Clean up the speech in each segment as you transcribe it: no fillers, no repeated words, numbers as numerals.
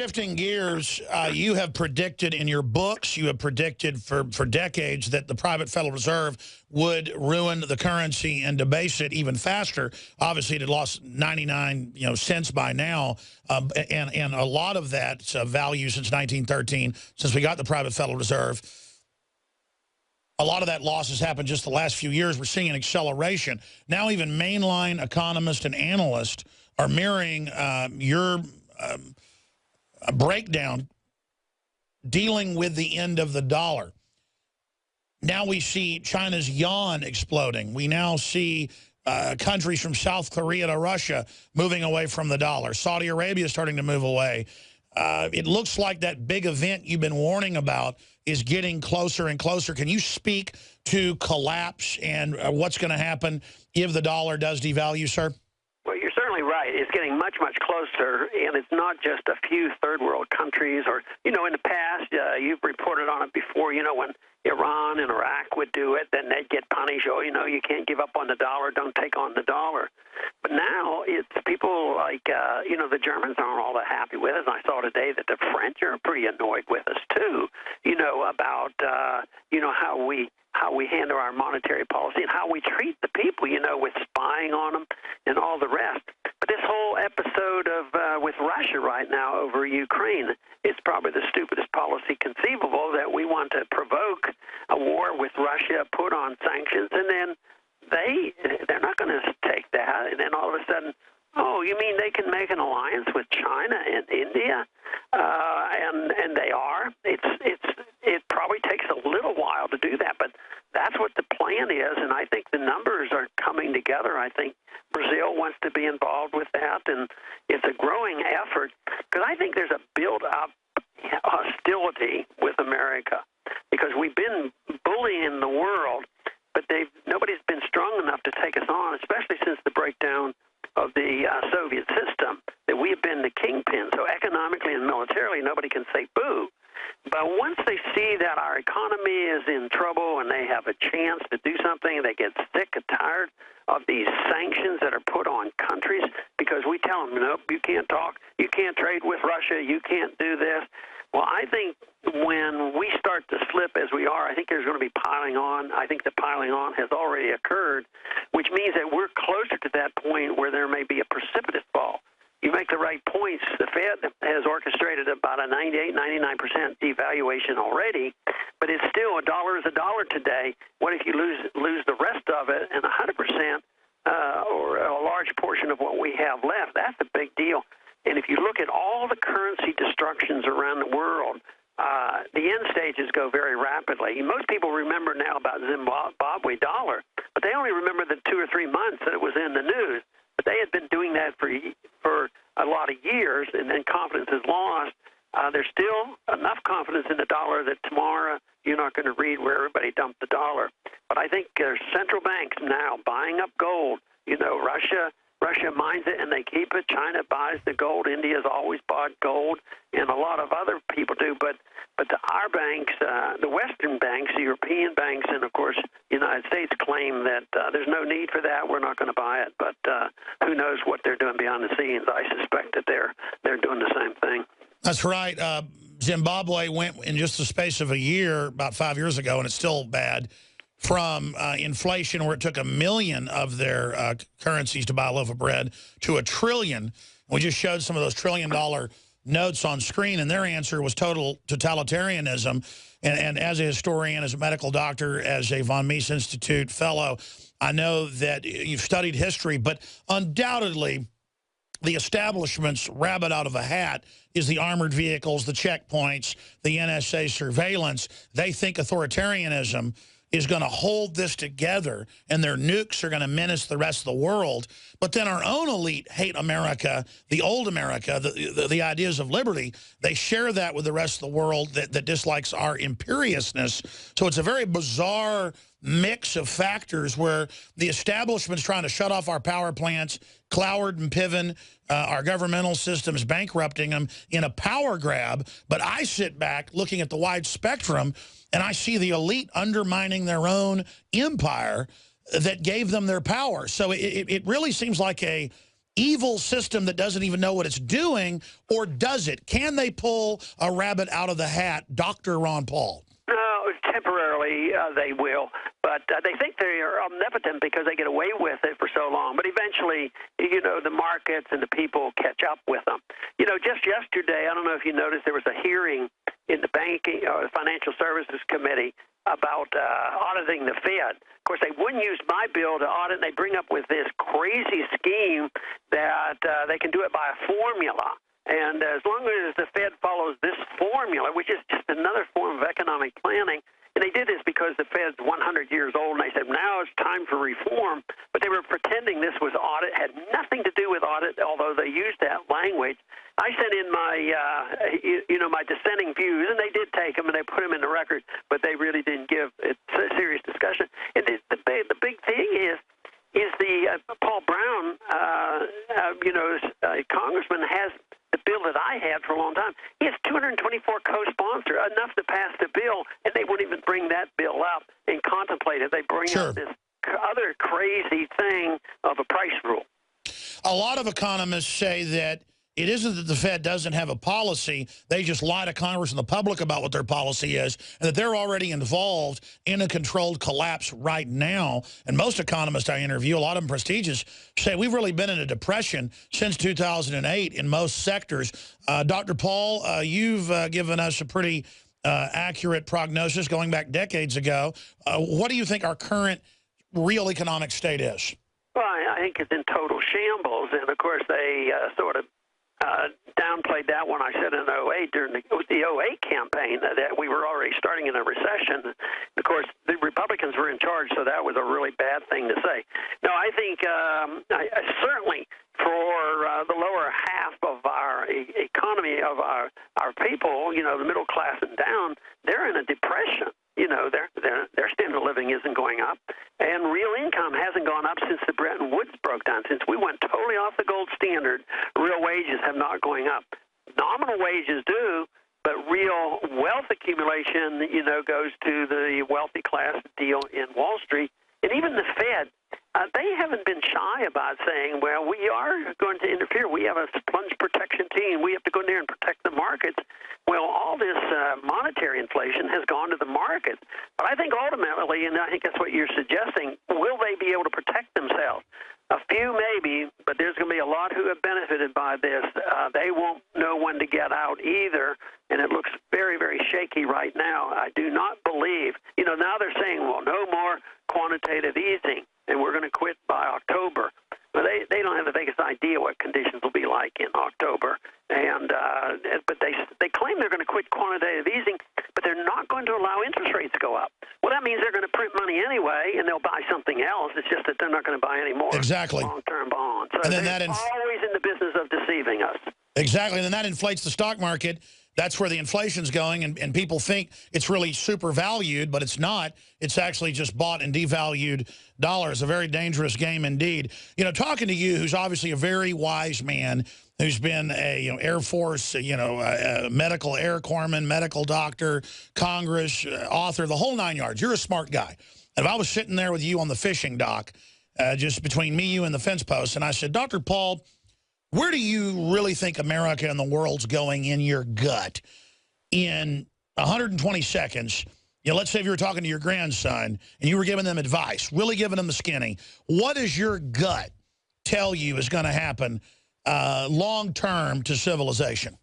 shifting gears, you have predicted in your books, you have predicted for decades that the private Federal Reserve would ruin the currency and debase it even faster. Obviously, it had lost 99 cents by now, and a lot of that value since 1913, since we got the private Federal Reserve. A lot of that loss has happened just the last few years. We're seeing an acceleration. Now even mainline economists and analysts are mirroring your breakdown dealing with the end of the dollar. Now we see China's yuan exploding. We now see countries from South Korea to Russia moving away from the dollar. Saudi Arabia is starting to move away. It looks like that big event you've been warning about is getting closer and closer. Can you speak to collapse and what's going to happen if the dollar does devalue, sir? Well, you're certainly right. It's getting much, much closer, and it's not just a few third-world countries or, in the past, you've reported on it before, when Iran and Iraq would do it, then they'd get punished. Oh, you can't give up on the dollar, don't take on the dollar. But now it's people like, the Germans aren't all that happy with us. And I saw today that the French are pretty annoyed with us, too, about, how we handle our monetary policy and how we treat the people, with spying on them and all the rest. But this whole episode of with Russia right now over Ukraine is probably the stupidest policy conceivable, that we want to provoke a war with Russia, put on sanctions, and then they're not going to take that. And then all of a sudden, oh, you mean they can make an alliance with China and India? And they are. It probably takes a little while to do that, but that's what the plan is, and I think the numbers are coming together. I think Brazil wants to be involved with that, and it's a growing effort, because I think there's a built-up hostility with America, because we've been bullying the world, but nobody's been strong enough to take us on, especially since the breakdown of the Soviet system, that we have been the kingpin. So economically and militarily, nobody can say boo. But once they see that our economy is in trouble and they have a chance to do something, they get sick and tired of these sanctions that are put on countries, because we tell them, nope, you can't talk, you can't trade with Russia, you can't do this. Well, I think when we start to slip as we are, I think there's going to be piling on. I think the piling on has already occurred, which means that we're closer to that point where there may be a precipitous fall. You make the right points. The Fed has orchestrated about a 98, 99% devaluation already, but it's still a dollar is a dollar today. What if you lose the rest of it and 100% or a large portion of what we have left? That's a big deal. And if you look at all the currency destructions around the world, the end stages go very rapidly. Most people remember now about Zimbabwe dollar, but they only remember the 2 or 3 months that it was in the news. But they had been doing that for a lot of years, and then confidence is lost. There's still enough confidence in the dollar that tomorrow you're not going to read where everybody dumped the dollar. But I think there's central banks now buying up gold. Russia mines it and they keep it. China buys the gold. India's always bought gold, and a lot of other people do. But our banks, the Western banks, the European banks, and of course the United States claim that there's no need for that. We're not going to buy it. But who knows what they're doing behind the scenes? I suspect that they're doing the same thing. That's right. Zimbabwe went in just the space of a year, about 5 years ago, and it's still bad, from inflation where it took 1 million of their currencies to buy a loaf of bread to $1 trillion. We just showed some of those $1 trillion notes on screen, and their answer was total totalitarianism. And as a historian, as a medical doctor, as a von Mises Institute fellow, I know that you've studied history, but undoubtedly the establishment's rabbit out of a hat is the armored vehicles, the checkpoints, the NSA surveillance. They think authoritarianism is going to hold this together, and their nukes are going to menace the rest of the world. But then our own elite hate America, the old America, the ideas of liberty. They share that with the rest of the world that dislikes our imperiousness. So it's a very bizarre mix of factors where the establishment's trying to shut off our power plants, Cloward and Piven, our governmental systems bankrupting them in a power grab. But I sit back looking at the wide spectrum, and I see the elite undermining their own empire that gave them their power. So it really seems like a evil system that doesn't even know what it's doing, or does it? Can they pull a rabbit out of the hat, Dr. Ron Paul? No, temporarily they will, but they think they are omnipotent because they get away with it for so long. But eventually, the markets and the people catch up with them. Just yesterday, I don't know if you noticed, there was a hearing in the banking or the Financial Services Committee about auditing the Fed. Of course, they wouldn't use my bill to audit, and they bring up with this crazy scheme that they can do it by a formula. And as long as the Fed follows this formula, which is just another form of economic planning, and they did this because the Fed's 100 years old, and they said, now it's time for reform. But they were pretending this was audit, had nothing to do with audit, although they used that language. I sent in my, my dissenting views, and they did take them, and they put them in the record, but they really didn't give it a serious discussion. And the big thing is the Paul Brown, congressman has the bill that I had for a long time. He has 224 co-sponsors, enough to pass the bill, and they wouldn't even bring that bill up and contemplate it. They bring up this other crazy thing of a price rule. A lot of economists say that it isn't that the Fed doesn't have a policy, they just lie to Congress and the public about what their policy is, and that they're already involved in a controlled collapse right now. And most economists I interview, a lot of them prestigious, say we've really been in a depression since 2008 in most sectors. Dr. Paul, you've given us a pretty accurate prognosis going back decades ago. What do you think our current real economic state is? Well, I think it's in total shambles, and of course they sort of downplayed that when I said in 08 during the 08 campaign that we were already starting in a recession. Of course, the Republicans were in charge, so that was a really bad thing to say. No, I think certainly for the lower half of our economy, of our people, the middle class and down, they're in a depression. Their standard of living isn't going up, and real income hasn't gone up since the Bretton Woods broke down. Since we went totally off the gold standard, real wages have not going up. Nominal wages do, but real wealth accumulation, goes to the wealthy class deal in Wall Street. And even the Fed, they haven't been shy about saying, well, we are going to interfere. We have a plunge protection team. We have to go in there and protect the markets. Well, all this monetary inflation has gone to the market. But I think ultimately, and I think that's what you're suggesting, will they be able to protect themselves? A few maybe, but there's going to be a lot who have benefited by this. They won't know when to get out either, and it looks very, very shaky right now. I do not believe, now they're saying, well, no more quantitative easing, and we're going to quit by October. But they don't have the biggest idea what conditions will be like in October. But they claim they're going to quit quantitative easing, but they're not going to allow interest rates to go up. Well, that means they're going to print money anyway, and they'll buy something else. It's just that they're not going to buy any more long-term bonds. So and then they're always in the business of deceiving us. Exactly, and then that inflates the stock market. That's where the inflation's going, and people think it's really super valued, but it's not. It's actually just bought and devalued dollars. A very dangerous game indeed. Talking to you, who's obviously a very wise man, who's been a Air Force, a medical air corpsman, medical doctor, Congress, author, the whole nine yards. You're a smart guy. And if I was sitting there with you on the fishing dock, just between me, you, and the fence post, and I said, Dr. Paul, where do you really think America and the world's going in your gut? In 120 seconds, let's say if you were talking to your grandson and you were giving them advice, really giving them the skinny, what does your gut tell you is going to happen long-term to civilization?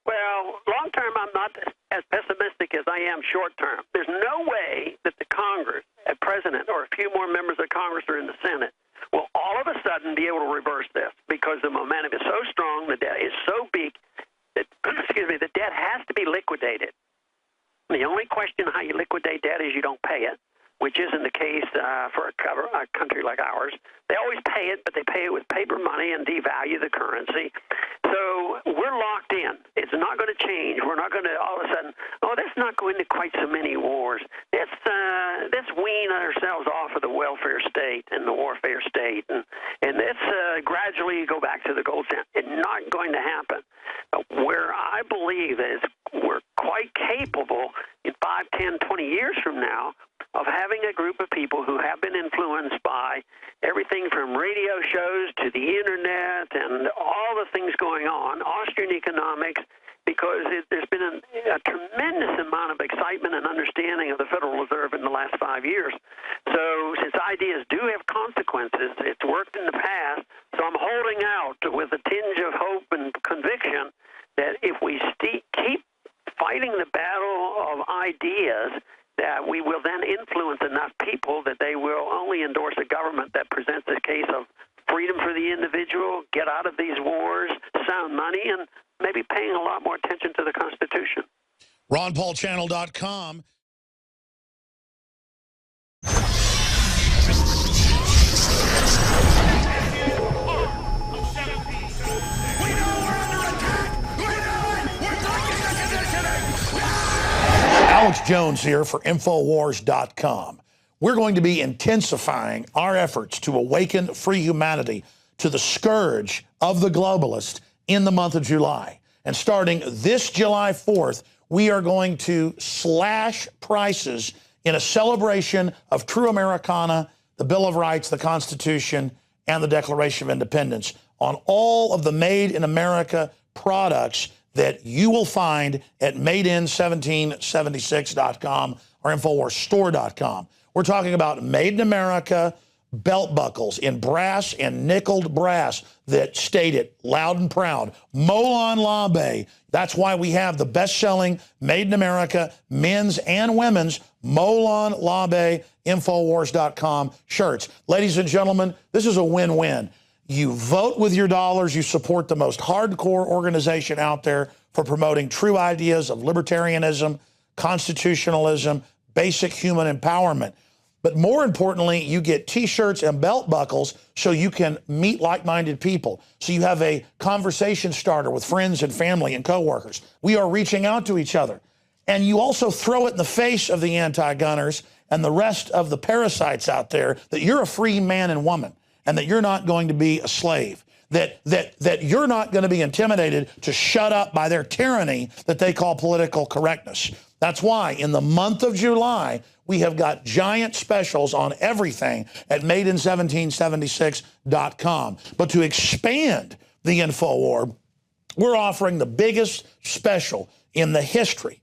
Well, long-term, I'm not as pessimistic as I am short-term. There's no way that the Congress, a president, or a few more members of Congress are in the Senate will all of a sudden be able to reverse this because the momentum is so strong, the debt is so big that, the debt has to be liquidated. The only question how you liquidate debt is you don't pay it, which isn't the case for a country like ours. They always pay it, but they pay it with paper money and devalue the currency. So we're locked in. It's not going to change. We're not going to all of a sudden, let's not go into quite so many wars. Let's wean ourselves off of the welfare state and the warfare state, and let's gradually go back to the gold standard. It's not going to happen. Where I believe is we're quite capable in 5, 10, 20 years from now of having a group of people who have been influenced by everything from radio shows to the internet and all the things going on, Austrian economics, because there's been a tremendous amount of excitement and understanding of the Federal Reserve in the last 5 years. So since ideas do have consequences, it's worked in the past, so I'm holding out with a tinge of hope and conviction that if we keep fighting the battle of ideas, that we will then influence enough people that they will only endorse a government that presents a case of freedom for the individual, get out of these wars, sound money, and maybe paying a lot more attention to the Constitution. RonPaulChannel.com. Alex Jones here for Infowars.com. We're going to be intensifying our efforts to awaken free humanity to the scourge of the globalist in the month of July. And starting this July 4th, we are going to slash prices in a celebration of true Americana, the Bill of Rights, the Constitution, and the Declaration of Independence on all of the Made in America products that you will find at madein1776.com or InfoWarsStore.com. We're talking about Made in America belt buckles in brass and nickeled brass that state it loud and proud. Molon Labe. That's why we have the best-selling Made in America men's and women's Molon Labe Infowars.com shirts. Ladies and gentlemen, this is a win-win. You vote with your dollars. You support the most hardcore organization out there for promoting true ideas of libertarianism, constitutionalism, basic human empowerment. But more importantly, you get T-shirts and belt buckles so you can meet like-minded people. So you have a conversation starter with friends and family and coworkers. We are reaching out to each other. And you also throw it in the face of the anti-gunners and the rest of the parasites out there that you're a free man and woman, and that you're not going to be a slave, that you're not going to be intimidated to shut up by their tyranny that they call political correctness. That's why in the month of July, we have got giant specials on everything at madein1776.com. But to expand the InfoWar, we're offering the biggest special in the history,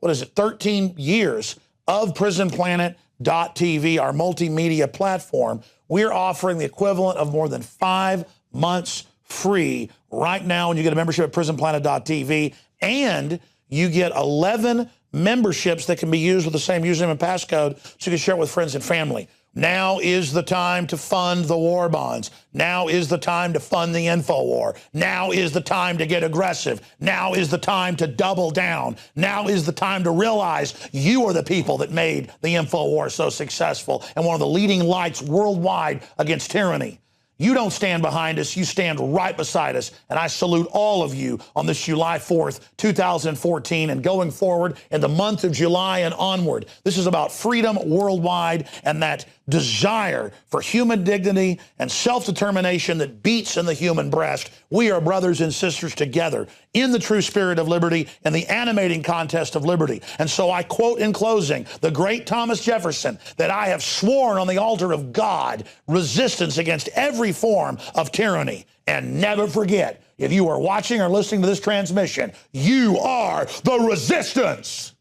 13 years of PrisonPlanet.tv, our multimedia platform. We're offering the equivalent of more than 5 months free right now when you get a membership at PrisonPlanet.tv, and you get 11 memberships that can be used with the same username and passcode so you can share it with friends and family. Now is the time to fund the war bonds. Now is the time to fund the InfoWar. Now is the time to get aggressive. Now is the time to double down. Now is the time to realize you are the people that made the InfoWar so successful and one of the leading lights worldwide against tyranny. You don't stand behind us, you stand right beside us, and I salute all of you on this July 4th, 2014, and going forward in the month of July and onward. This is about freedom worldwide and that desire for human dignity and self-determination that beats in the human breast. We are brothers and sisters together in the true spirit of liberty and the animating contest of liberty. And so I quote in closing the great Thomas Jefferson that I have sworn on the altar of God resistance against every form of tyranny. And never forget, if you are watching or listening to this transmission, you are the resistance.